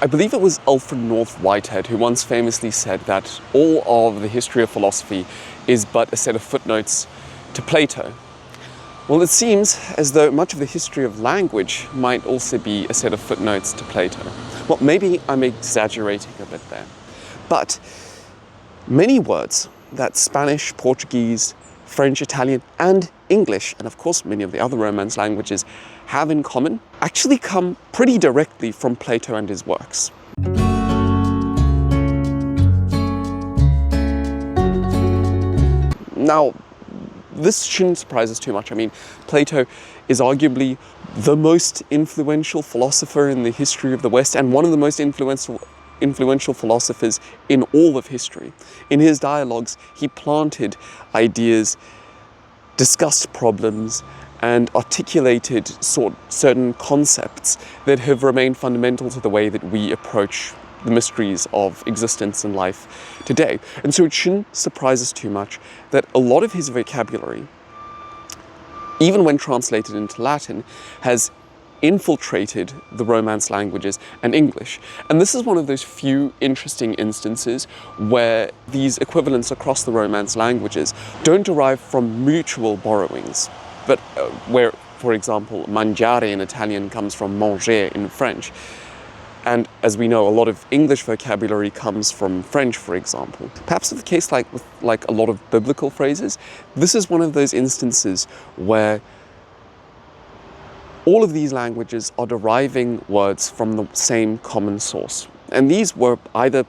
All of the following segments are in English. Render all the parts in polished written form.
I believe it was Alfred North Whitehead who once famously said that all of the history of philosophy is but a set of footnotes to Plato. Well, it seems as though much of the history of language might also be a set of footnotes to Plato. Well, maybe I'm exaggerating a bit there, but many words that Spanish, Portuguese, French, Italian, and English, and of course many of the other Romance languages, have in common actually come pretty directly from Plato and his works. Now, this shouldn't surprise us too much. I mean, Plato is arguably the most influential philosopher in the history of the West and one of the most influential philosophers in all of history. In his dialogues, he planted ideas, discussed problems, and articulated certain concepts that have remained fundamental to the way that we approach the mysteries of existence and life today. And so it shouldn't surprise us too much that a lot of his vocabulary, even when translated into Latin, has infiltrated the Romance languages and English. And this is one of those few interesting instances where these equivalents across the Romance languages don't derive from mutual borrowings, but where, for example, mangiare in Italian comes from manger in French. And as we know, a lot of English vocabulary comes from French, for example. Perhaps it's the case with a lot of biblical phrases. This is one of those instances where all of these languages are deriving words from the same common source. And these were either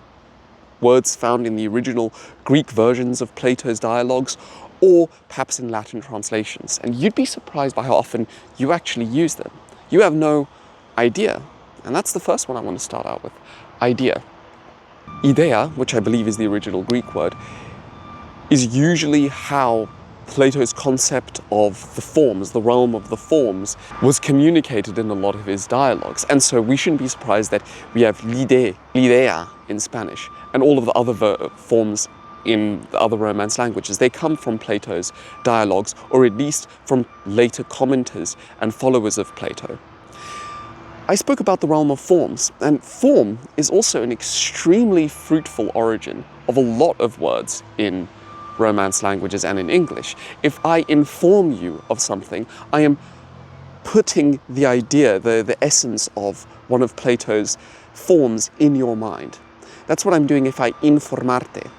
words found in the original Greek versions of Plato's dialogues, or perhaps in Latin translations. And you'd be surprised by how often you actually use them. You have no idea. And that's the first one I want to start out with, idea. Idea, which I believe is the original Greek word, is usually how Plato's concept of the forms, the realm of the forms, was communicated in a lot of his dialogues. And so we shouldn't be surprised that we have l'idea in Spanish, and all of the other forms in the other Romance languages. They come from Plato's dialogues, or at least from later commenters and followers of Plato. I spoke about the realm of forms, and form is also an extremely fruitful origin of a lot of words in Romance languages and in English. If I inform you of something, I am putting the idea, the essence of one of Plato's forms in your mind. That's what I'm doing if I informarte.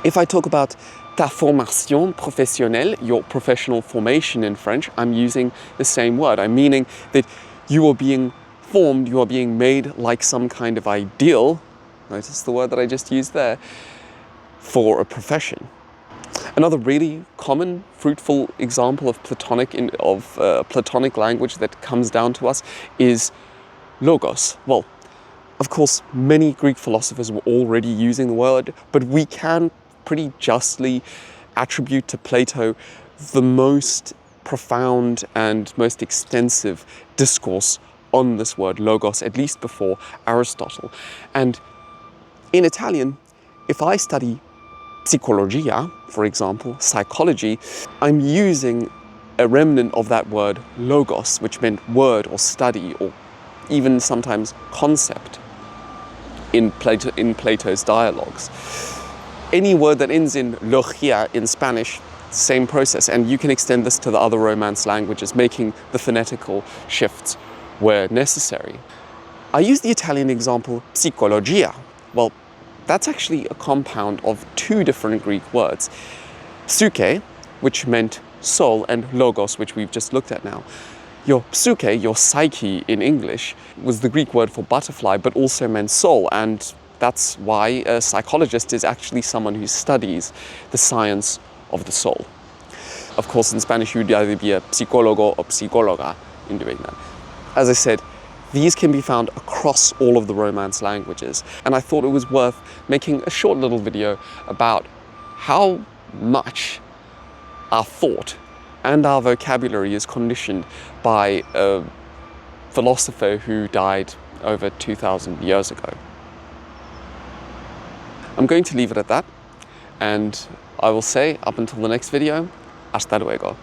If I talk about ta formation professionnelle, your professional formation in French, I'm using the same word. I'm meaning that you are being formed, you are being made like some kind of ideal, notice the word that I just used there, for a profession. Another really common, fruitful example of platonic language that comes down to us is logos. Well, of course, many Greek philosophers were already using the word, but we can pretty justly attribute to Plato the most profound and most extensive discourse on this word logos, at least before Aristotle. And in Italian, if I study psicologia, for example, psychology, I'm using a remnant of that word logos, which meant word or study or even sometimes concept in Plato's dialogues. Any word that ends in logia in Spanish, same process, and you can extend this to the other Romance languages, making the phonetical shifts where necessary. I use the Italian example psicologia. Well, that's actually a compound of two different Greek words. Psyche, which meant soul, and logos, which we've just looked at now. Your psyche, your psyche in English, was the Greek word for butterfly, but also meant soul, and that's why a psychologist is actually someone who studies the science of the soul. Of course, in Spanish, you'd either be a psicólogo or psicóloga in doing that. As I said, these can be found across all of the Romance languages, and I thought it was worth making a short little video about how much our thought and our vocabulary is conditioned by a philosopher who died over 2,000 years ago. I'm going to leave it at that, and I will say, up until the next video, hasta luego.